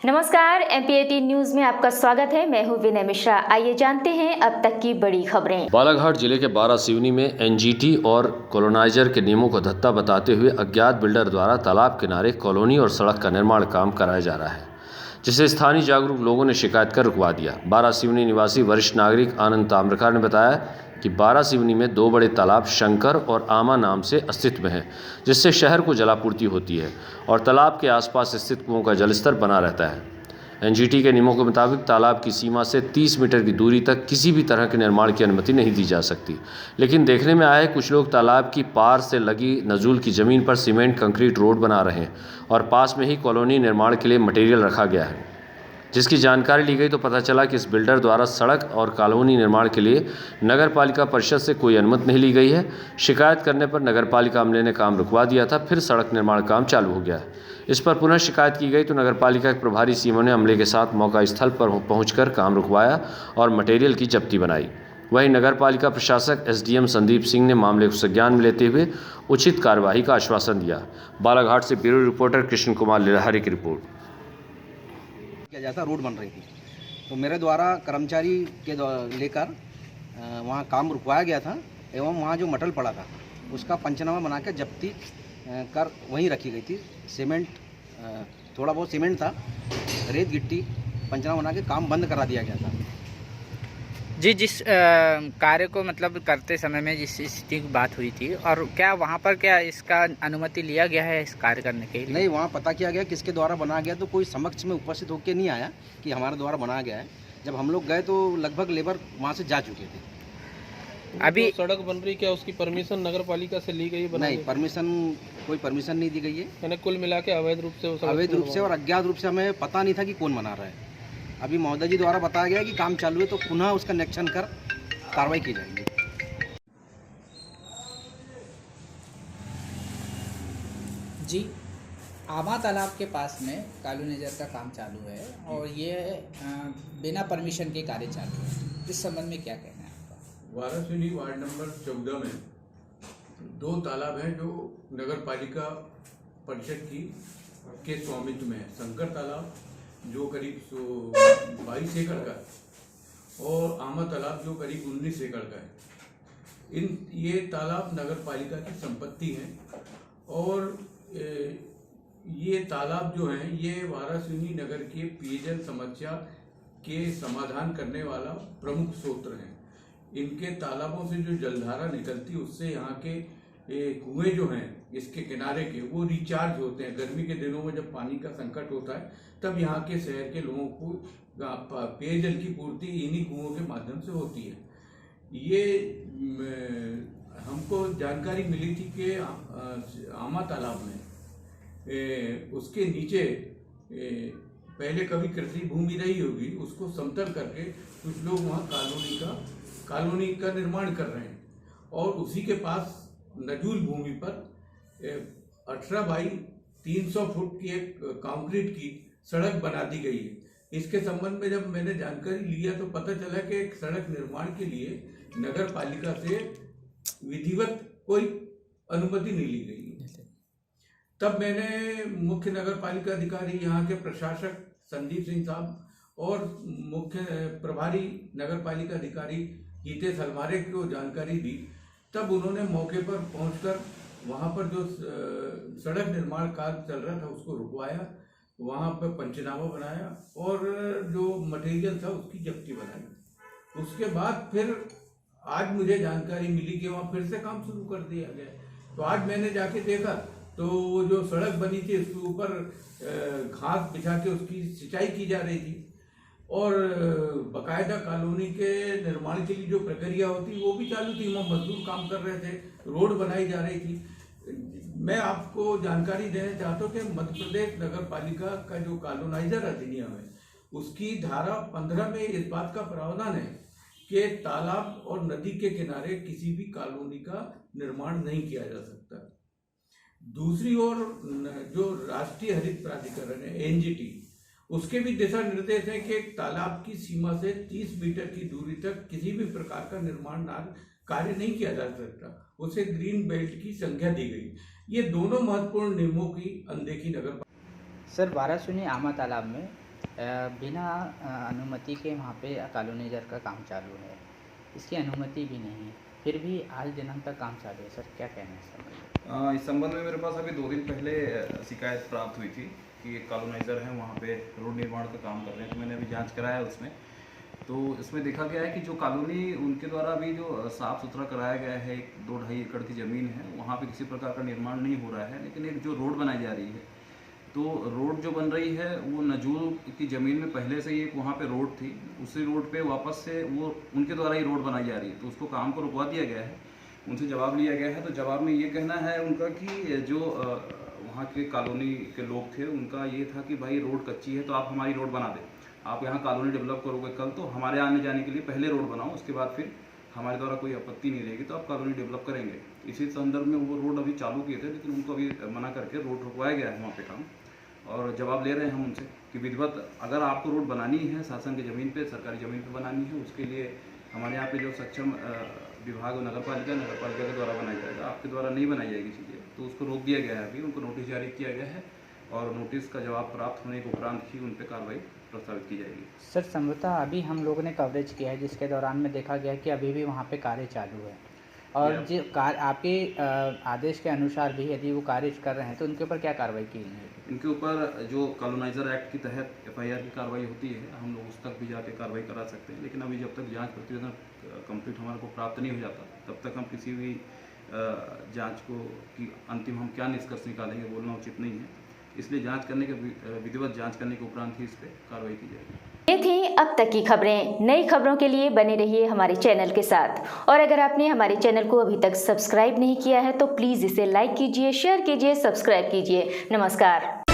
नमस्कार, MP18 news में आपका स्वागत है। मैं हूं विनय मिश्रा। आइए जानते हैं अब तक की बड़ी खबरें। बालाघाट जिले के बारासिवनी में एनजीटी और कॉलोनाइजर के नियमों को धत्ता बताते हुए अज्ञात बिल्डर द्वारा तालाब किनारे कॉलोनी और सड़क का निर्माण काम कराया जा रहा है, जिसे स्थानीय जागरूक लोगों ने शिकायत कर रुकवा दिया। बारासिवनी निवासी वरिष्ठ नागरिक आनंद ताम्रकार ने बताया कि बारासिवनी में 2 बड़े तालाब शंकर और आमा नाम से अस्तित्व में हैं, जिससे शहर को जलापूर्ति होती है और तालाब के आसपास स्थित कुओं का जलस्तर बना रहता है। एनजीटी के नियमों के मुताबिक तालाब की सीमा से 30 मीटर की दूरी तक किसी भी तरह के निर्माण की अनुमति नहीं दी जा सकती, लेकिन देखने में आया है कुछ लोग तालाब की पार से लगी नजूल की ज़मीन पर सीमेंट कंक्रीट रोड बना रहे हैं और पास में ही कॉलोनी निर्माण के लिए मटेरियल रखा गया है। जिसकी जानकारी ली गई तो पता चला कि इस बिल्डर द्वारा सड़क और कॉलोनी निर्माण के लिए नगर पालिका परिषद से कोई अनुमति नहीं ली गई है। शिकायत करने पर नगर पालिका अमले ने काम रुकवा दिया था, फिर सड़क निर्माण काम चालू हो गया। इस पर पुनः शिकायत की गई तो नगर पालिका के प्रभारी सीमो ने अमले के साथ मौका स्थल पर पहुंचकर काम रुकवाया और मटेरियल की जब्ती बनाई। वहीं नगर पालिका प्रशासक एसडीएम संदीप सिंह ने मामले को संज्ञान में लेते हुए उचित कार्यवाही का आश्वासन दिया। बालाघाट से ब्यूरो रिपोर्टर कृष्ण कुमार लिलहारी की रिपोर्ट। जैसा रोड बन रही थी तो मेरे द्वारा कर्मचारी के लेकर वहाँ काम रुकवाया गया था एवं वहाँ जो मटल पड़ा था उसका पंचनामा बना के जब्ती कर वहीं रखी गई थी। सीमेंट थोड़ा बहुत सीमेंट था, रेत गिट्टी पंचनामा बना के काम बंद करा दिया गया था। जी, जिस कार्य को मतलब करते समय में जिस स्थिति की बात हुई थी, और क्या वहाँ पर क्या इसका अनुमति लिया गया है इस कार्य करने के लिए? नहीं, वहाँ पता किया गया किसके द्वारा बनाया गया, तो कोई समक्ष में उपस्थित होकर नहीं आया कि हमारे द्वारा बनाया गया है। जब हम लोग गए तो लगभग लेबर वहाँ से जा चुके थे। अभी तो सड़क बन रही, क्या उसकी परमिशन नगर पालिका से ली गई? नहीं, कोई परमिशन नहीं दी गई है। यानी कुल मिला के अवैध रूप से और अज्ञात रूप से हमें पता नहीं था कि कौन बना रहा है। अभी महोदय जी द्वारा बताया गया है कि काम चालू है तो पुनः उसका निरीक्षण कर कार्रवाई की जाएगी। जी, आमा तालाब के पास में कॉलोनाइजर का काम चालू है और ये बिना परमिशन के कार्य चालू है। इस संबंध में क्या कहना है आपका? बारासिवनी वार्ड नंबर 14 में 2 तालाब हैं जो नगर पालिका परिषद के स्वामित्व में है। शंकर तालाब जो करीब 22 एकड़ का है और आमा तालाब जो करीब 19 एकड़ का है। ये तालाब नगर पालिका की संपत्ति हैं और ये तालाब जो हैं ये बारासिवनी नगर के पेयजल समस्या के समाधान करने वाला प्रमुख स्रोत हैं। इनके तालाबों से जो जलधारा निकलती है उससे यहाँ के कुएं जो हैं इसके किनारे के वो रिचार्ज होते हैं। गर्मी के दिनों में जब पानी का संकट होता है तब यहाँ के शहर के लोगों को पेयजल की पूर्ति इन्हीं कुओं के माध्यम से होती है। ये हमको जानकारी मिली थी कि आमा तालाब में उसके नीचे पहले कभी कृषि भूमि रही होगी, उसको समतल करके कुछ लोग वहाँ कॉलोनी का निर्माण कर रहे हैं और उसी के पास नजूल भूमि पर 18 बाई 300 फुट की एक कंक्रीट की सड़क बना दी गई है। इसके संबंध में जब मैंने जानकारी लिया तो पता चला कि एक सड़क निर्माण के लिए नगर पालिका से विधिवत कोई अनुमति नहीं ली गई। तब मैंने मुख्य नगर पालिका अधिकारी यहाँ के प्रशासक संदीप सिंह साहब और मुख्य प्रभारी नगर पालिका अधिकारी हितेश हलमारे को जानकारी दी। तब उन्होंने मौके पर पहुंचकर वहाँ पर जो सड़क निर्माण कार्य चल रहा था उसको रुकवाया, वहाँ पर पंचनामा बनाया और जो मटेरियल था उसकी जब्ती बनाई। उसके बाद फिर आज मुझे जानकारी मिली कि वहाँ फिर से काम शुरू कर दिया गया। तो आज मैंने जाके देखा तो वो जो सड़क बनी थी उसके ऊपर घास बिछा के उसकी सिंचाई की जा रही थी और बकायदा कॉलोनी के निर्माण के लिए जो प्रक्रिया होती वो भी चालू थी। वहाँ मजदूर काम कर रहे थे, रोड बनाई जा रही थी। मैं आपको जानकारी देना चाहता हूँ कि मध्य प्रदेश नगर पालिका का जो कॉलोनाइजर अधिनियम है उसकी धारा 15 में इस बात का प्रावधान है कि तालाब और नदी के किनारे किसी भी कॉलोनी का निर्माण नहीं किया जा सकता। दूसरी ओर जो राष्ट्रीय हरित प्राधिकरण है एनजीटी, उसके भी दिशा निर्देश हैं कि तालाब की सीमा से 30 मीटर की दूरी तक किसी भी प्रकार का निर्माण कार्य नहीं किया जा सकता, उसे ग्रीन बेल्ट की संख्या दी गई। ये दोनों महत्वपूर्ण नियमों की अनदेखी नगर सर, बारासिवनी आमा तालाब में बिना अनुमति के वहाँ पे कॉलोनाइजर का काम चालू है, इसकी अनुमति भी नहीं है, फिर भी आज दिनांक तक काम चालू है। सर क्या कहना है सर? इस संबंध में मेरे पास अभी 2 दिन पहले शिकायत प्राप्त हुई थी कि एक कॉलोनाइजर है वहाँ पे रोड निर्माण का काम कर रहे हैं, तो मैंने अभी जांच कराया उसमें। तो इसमें देखा गया है कि जो कॉलोनी उनके द्वारा अभी जो साफ़ सुथरा कराया गया है, 2-2.5 एकड़ की ज़मीन है, वहाँ पे किसी प्रकार का निर्माण नहीं हो रहा है, लेकिन एक जो रोड बनाई जा रही है, तो रोड जो बन रही है वो नजूल की ज़मीन में पहले से ही एक वहाँ पे रोड थी, उसी रोड पे वापस से वो उनके द्वारा ही रोड बनाई जा रही है, तो उसको काम को रुकवा दिया गया है। उनसे जवाब लिया गया है, तो जवाब में ये कहना है उनका कि जो वहाँ के कॉलोनी के लोग थे, उनका ये था कि भाई रोड कच्ची है तो आप हमारी रोड बना दें, आप यहाँ कॉलोनी डेवलप करोगे कल तो हमारे आने जाने के लिए पहले रोड बनाओ, उसके बाद फिर हमारे द्वारा कोई आपत्ति नहीं रहेगी तो आप कॉलोनी डेवलप करेंगे। इसी संदर्भ में वो रोड अभी चालू किए थे, लेकिन उनको अभी मना करके रोड रुकवाया गया है वहाँ पे काम। और जवाब ले रहे हैं हम उनसे कि विधिवत अगर आपको रोड बनानी है शासन की ज़मीन पे, सरकारी ज़मीन पे बनानी है, उसके लिए हमारे यहाँ पे जो सक्षम विभाग नगर पालिका के द्वारा बनाया जाएगा, आपके द्वारा नहीं बनाई जाएगी चीज़ें, तो उसको रोक दिया गया है। अभी उनको नोटिस जारी किया गया है और नोटिस का जवाब प्राप्त होने के उपरांत ही उन पर कार्रवाई प्रस्तावित की जाएगी। सर संभवतः अभी हम लोगों ने कवरेज किया है जिसके दौरान में देखा गया कि अभी भी वहाँ पे कार्य चालू है, और जो कार्य आपके आदेश के अनुसार भी यदि वो कार्य कर रहे हैं तो उनके ऊपर क्या कार्रवाई की जाएगी? इनके ऊपर जो कॉलोनाइजर एक्ट के तहत FIR की कार्रवाई होती है, हम लोग उस तक भी जाके कार्रवाई करा सकते हैं, लेकिन अभी जब तक जांच प्रतिवेदन कंप्लीट हमारे को प्राप्त नहीं हो जाता तब तक हम किसी भी जांच को कि अंतिम हम क्या निष्कर्ष निकालेंगे बोलना उचित नहीं है। इसलिए जांच करने के विधिवत जांच करने के उपरांत ही इस पर कार्रवाई की जाएगी। ये थी अब तक की खबरें। नई खबरों के लिए बने रहिए हमारे चैनल के साथ, और अगर आपने हमारे चैनल को अभी तक सब्सक्राइब नहीं किया है तो प्लीज़ इसे लाइक कीजिए, शेयर कीजिए, सब्सक्राइब कीजिए। नमस्कार।